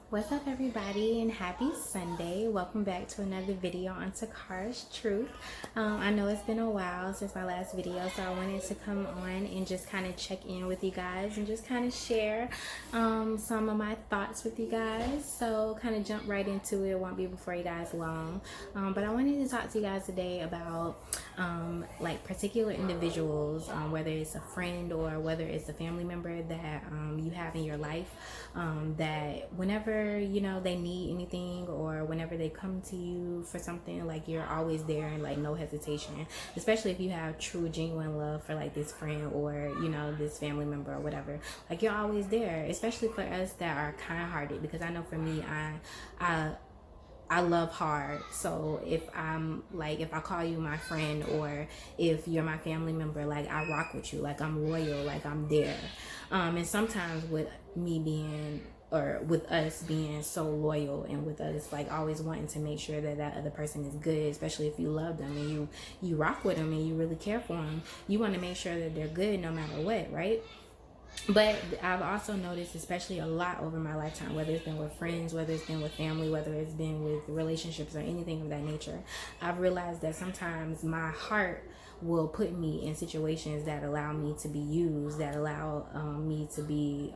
What's up, everybody, and happy Sunday. Welcome back to another video on Takara's Truth. I know it's been a while since my last video, so I wanted to come on and just kind of check in with you guys and just kind of share some of my thoughts with you guys. So kind of jump right into it. It won't be before you guys long, but I wanted to talk to you guys today about like particular individuals, whether it's a friend or whether it's a family member that you have in your life, that whenever they need anything, or whenever they come to you for something, like you're always there and like no hesitation, especially if you have true genuine love for like this friend or this family member or whatever. Like you're always there, especially for us that are kind-hearted, because I know for me, I love hard. So if I call you my friend, or if you're my family member, like I rock with you, like I'm loyal, like I'm there. And sometimes with me being, or with us being so loyal, and with us like always wanting to make sure that that other person is good, especially if you love them and you rock with them and you really care for them, you want to make sure that they're good no matter what, right? But I've also noticed, especially a lot over my lifetime, whether it's been with friends, whether it's been with family, whether it's been with relationships or anything of that nature, I've realized that sometimes my heart will put me in situations that allow me to be used, that allow me to be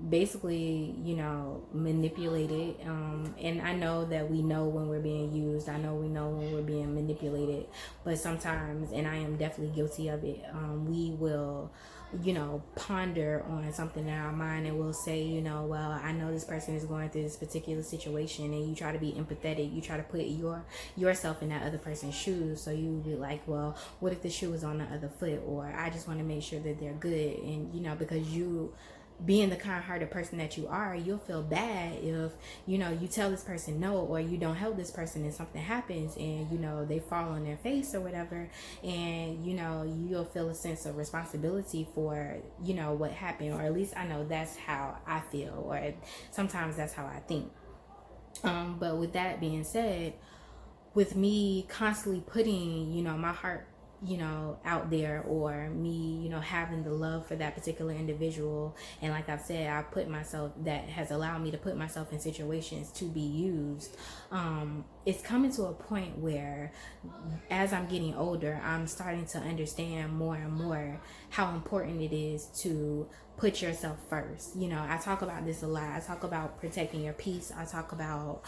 basically manipulated. And I know that we know when we're being used, I know we know when we're being manipulated, but sometimes, and I am definitely guilty of it, we will ponder on something in our mind, and we'll say, well, I know this person is going through this particular situation, and you try to be empathetic, you try to put yourself in that other person's shoes. So you be like, well, what if the shoe was on the other foot? Or I just want to make sure that they're good. And because you, being the kind-hearted person that you are, you'll feel bad if you tell this person no, or you don't help this person and something happens, and they fall on their face or whatever, and you'll feel a sense of responsibility for what happened. Or at least I know that's how I feel, or sometimes that's how I think. But with that being said, with me constantly putting my heart out there, or me having the love for that particular individual, and like I've said, that has allowed me to put myself in situations to be used. It's coming to a point where, as I'm getting older, I'm starting to understand more and more how important it is to put yourself first. I talk about this a lot. I talk about protecting your peace. I talk about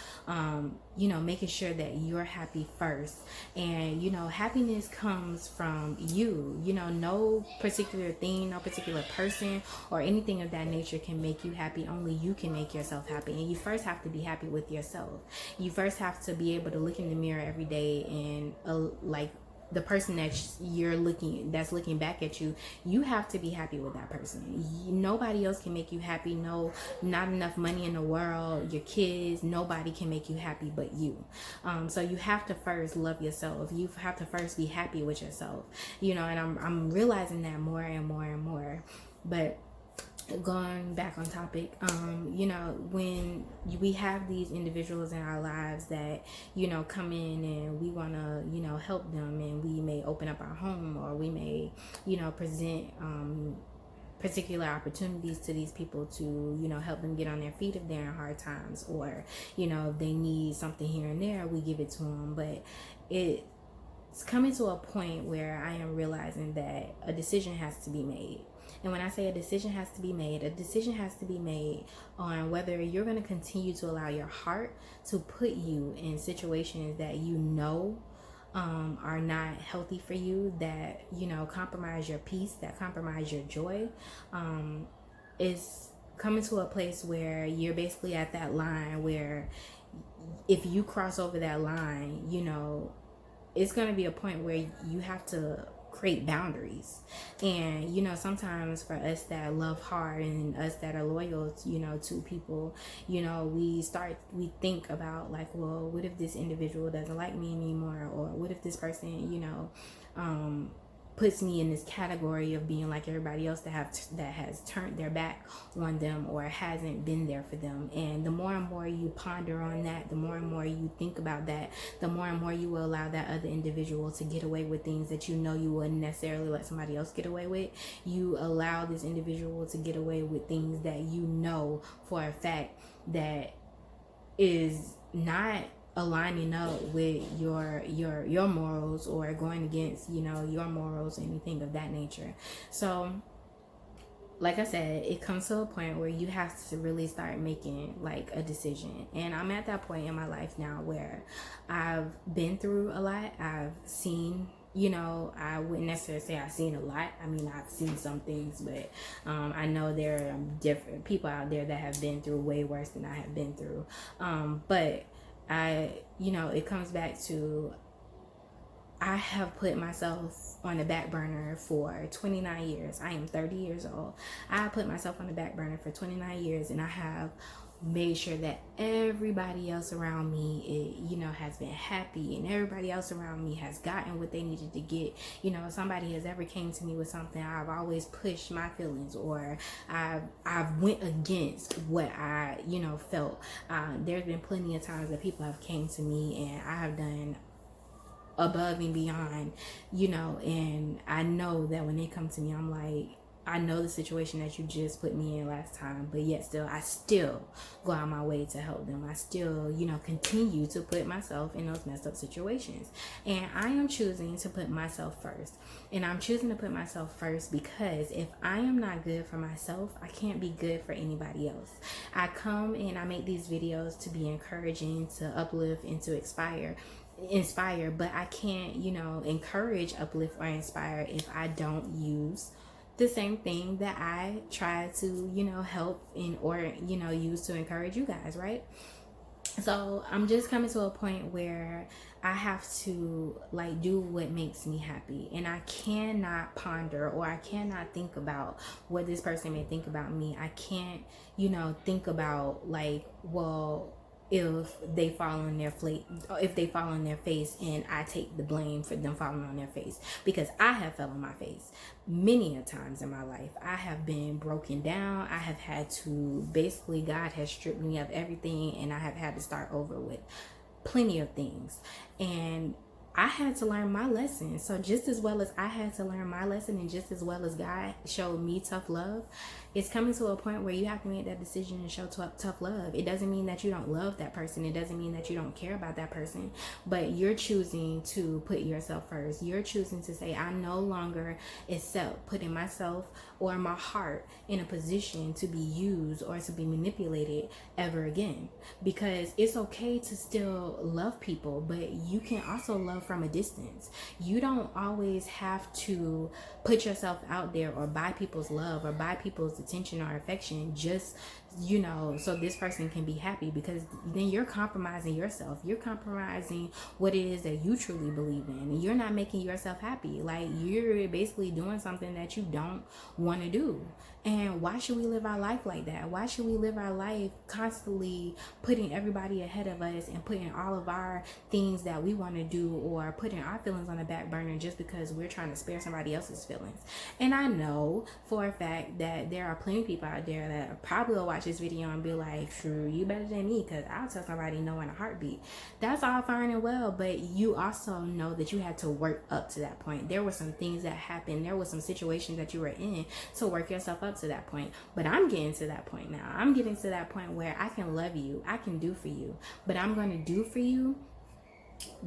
making sure that you're happy first. And happiness comes from you. No particular thing, no particular person or anything of that nature can make you happy. Only you can make yourself happy. And you first have to be happy with yourself. You first have to be able to look in the mirror every day and like the person that's looking back at you, you have to be happy with that person. Nobody else can make you happy. No, not enough money in the world, your kids, nobody can make you happy but you. So you have to first love yourself. You have to first be happy with yourself. And I'm realizing that more and more and more. But going back on topic, when we have these individuals in our lives that come in, and we want to help them, and we may open up our home, or we may present particular opportunities to these people to help them get on their feet if they're in hard times, or if they need something here and there, we give it to them. But it's coming to a point where I am realizing that a decision has to be made. And when I say a decision has to be made, a decision has to be made on whether you're going to continue to allow your heart to put you in situations that are not healthy for you, that compromise your peace, that compromise your joy. Is coming to a place where you're basically at that line where if you cross over that line, it's going to be a point where you have to create boundaries. And sometimes for us that love hard, and us that are loyal to people, we think about like, well, what if this individual doesn't like me anymore, or what if this person puts me in this category of being like everybody else that has turned their back on them or hasn't been there for them. And the more and more you ponder on that, the more and more you think about that, the more and more you will allow that other individual to get away with things that you know you wouldn't necessarily let somebody else get away with. You allow this individual to get away with things that you know for a fact that is not aligning up with your morals, or going against, you know, your morals, anything of that nature. So like I said, it comes to a point where you have to really start making like a decision. And I'm at that point in my life now where I've been through a lot. I've seen, you know, I wouldn't necessarily say I've seen a lot. I mean, I've seen some things, but I know there are different people out there that have been through way worse than I have been through. But you know, it comes back to, I have put myself on the back burner for 29 years. I am 30 years old. I put myself on the back burner for 29 years, and I have made sure that everybody else around me, you know, has been happy, and everybody else around me has gotten what they needed to get. You know, if somebody has ever came to me with something, I've always pushed my feelings, or I've went against what I, you know, felt. There's been plenty of times that people have came to me and I have done above and beyond, you know, and I know that when they come to me, I'm like, I know the situation that you just put me in last time, but yet still, I still go out my way to help them. I still, you know, continue to put myself in those messed up situations. And I am choosing to put myself first. And I'm choosing to put myself first because if I am not good for myself, I can't be good for anybody else. I come and I make these videos to be encouraging, to uplift, and to inspire, but I can't, you know, encourage, uplift, or inspire if I don't use the same thing that I try to, you know, help in, or, you know, use to encourage you guys, right? So I'm just coming to a point where I have to like do what makes me happy, and I cannot ponder, or I cannot think about what this person may think about me. I can't, you know, think about like, well, if they fall on their face and I take the blame for them falling on their face, because I have fell on my face many a times in my life. I have been broken down. I have had to, basically, God has stripped me of everything, and I have had to start over with plenty of things. And I had to learn my lesson. So just as well as I had to learn my lesson, and just as well as God showed me tough love, it's coming to a point where you have to make that decision and show tough love. It doesn't mean that you don't love that person. It doesn't mean that you don't care about that person, but you're choosing to put yourself first. You're choosing to say, I no longer accept putting myself or my heart in a position to be used or to be manipulated ever again. Because it's okay to still love people, but you can also love from a distance. You don't always have to put yourself out there or buy people's love or buy people's attention or affection just, you know, so this person can be happy, because then you're compromising yourself. You're compromising what it is that you truly believe in, and you're not making yourself happy. Like, you're basically doing something that you don't want to do. And why should we live our life like that? Why should we live our life constantly putting everybody ahead of us and putting all of our things that we want to do, or putting our feelings on the back burner just because we're trying to spare somebody else's feelings? And I know for a fact that there are plenty of people out there that probably will watch this video and be like, "True, you better than me, because I'll tell somebody no in a heartbeat." That's all fine and well, but you also know that you had to work up to that point. There were some things that happened. There were some situations that you were in to work yourself up to that point. But I'm getting to that point now. I'm getting to that point where I can love you. I can do for you. But I'm going to do for you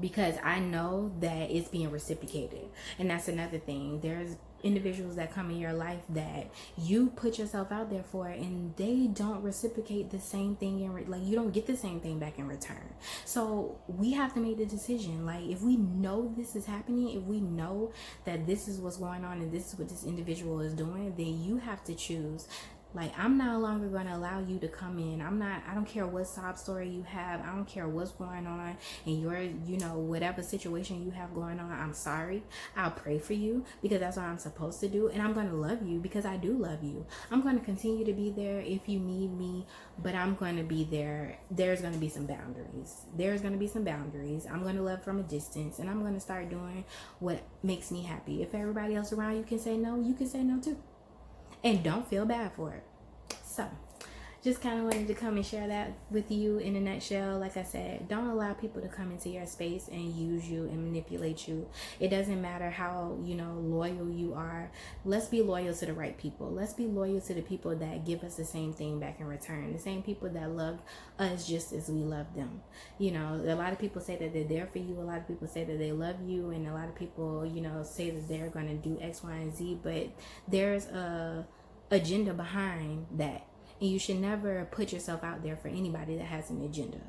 because I know that it's being reciprocated. And that's another thing. There's individuals that come in your life that you put yourself out there for, and they don't reciprocate the same thing like you don't get the same thing back in return. So we have to make the decision. Like, if we know this is happening, if we know that this is what's going on and this is what this individual is doing, then you have to choose Like, I'm no longer going to allow you to come in. I don't care what sob story you have. I don't care what's going on in your, whatever situation you have going on. I'm sorry. I'll pray for you because that's what I'm supposed to do. And I'm going to love you because I do love you. I'm going to continue to be there if you need me, but I'm going to be there. There's going to be some boundaries. I'm going to love from a distance, and I'm going to start doing what makes me happy. If everybody else around you can say no, you can say no too. And don't feel bad for it. So, just kind of wanted to come and share that with you in a nutshell. Like I said, don't allow people to come into your space and use you and manipulate you. It doesn't matter how, loyal you are. Let's be loyal to the right people. Let's be loyal to the people that give us the same thing back in return. The same people that love us just as we love them. A lot of people say that they're there for you. A lot of people say that they love you. And a lot of people, say that they're going to do X, Y, and Z. But there's a agenda behind that. And you should never put yourself out there for anybody that has an agenda.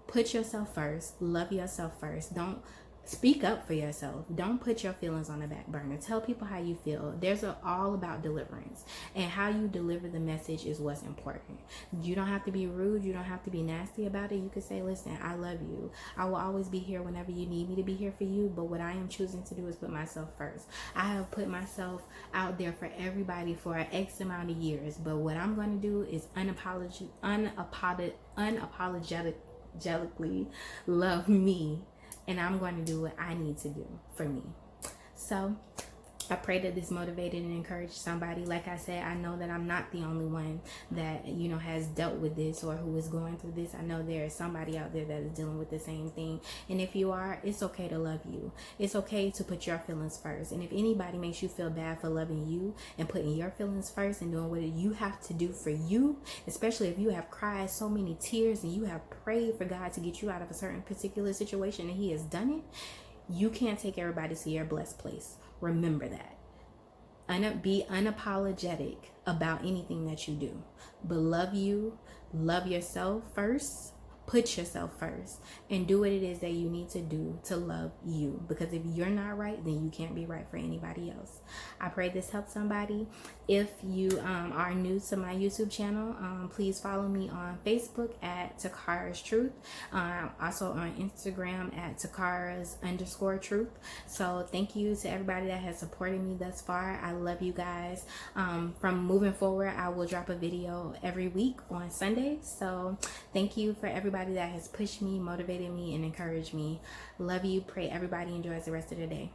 Put yourself first. Love yourself first. Don't speak up for yourself. Don't put your feelings on the back burner. Tell people how you feel. There's all about deliverance. And how you deliver the message is what's important. You don't have to be rude. You don't have to be nasty about it. You can say, listen, I love you. I will always be here whenever you need me to be here for you. But what I am choosing to do is put myself first. I have put myself out there for everybody for an X amount of years. But what I'm going to do is unapologetically love me. And I'm going to do what I need to do for me. So I pray that this motivated and encouraged somebody. Like I said, I know that I'm not the only one that, has dealt with this or who is going through this. I know there is somebody out there that is dealing with the same thing. And if you are, it's okay to love you. It's okay to put your feelings first. And if anybody makes you feel bad for loving you and putting your feelings first and doing what you have to do for you, especially if you have cried so many tears and you have prayed for God to get you out of a certain particular situation and He has done it, you can't take everybody to your blessed place. Remember that. Be unapologetic about anything that you do. But love you, love yourself first. Put yourself first and do what it is that you need to do to love you. Because if you're not right, then you can't be right for anybody else. I pray this helps somebody. If you are new to my YouTube channel, please follow me on Facebook at Takara's Truth. Also on Instagram at Takara's_truth. So thank you to everybody that has supported me thus far. I love you guys. From moving forward, I will drop a video every week on Sunday. So thank you for everybody that has pushed me, motivated me, and encouraged me. Love you. Pray everybody enjoys the rest of the day.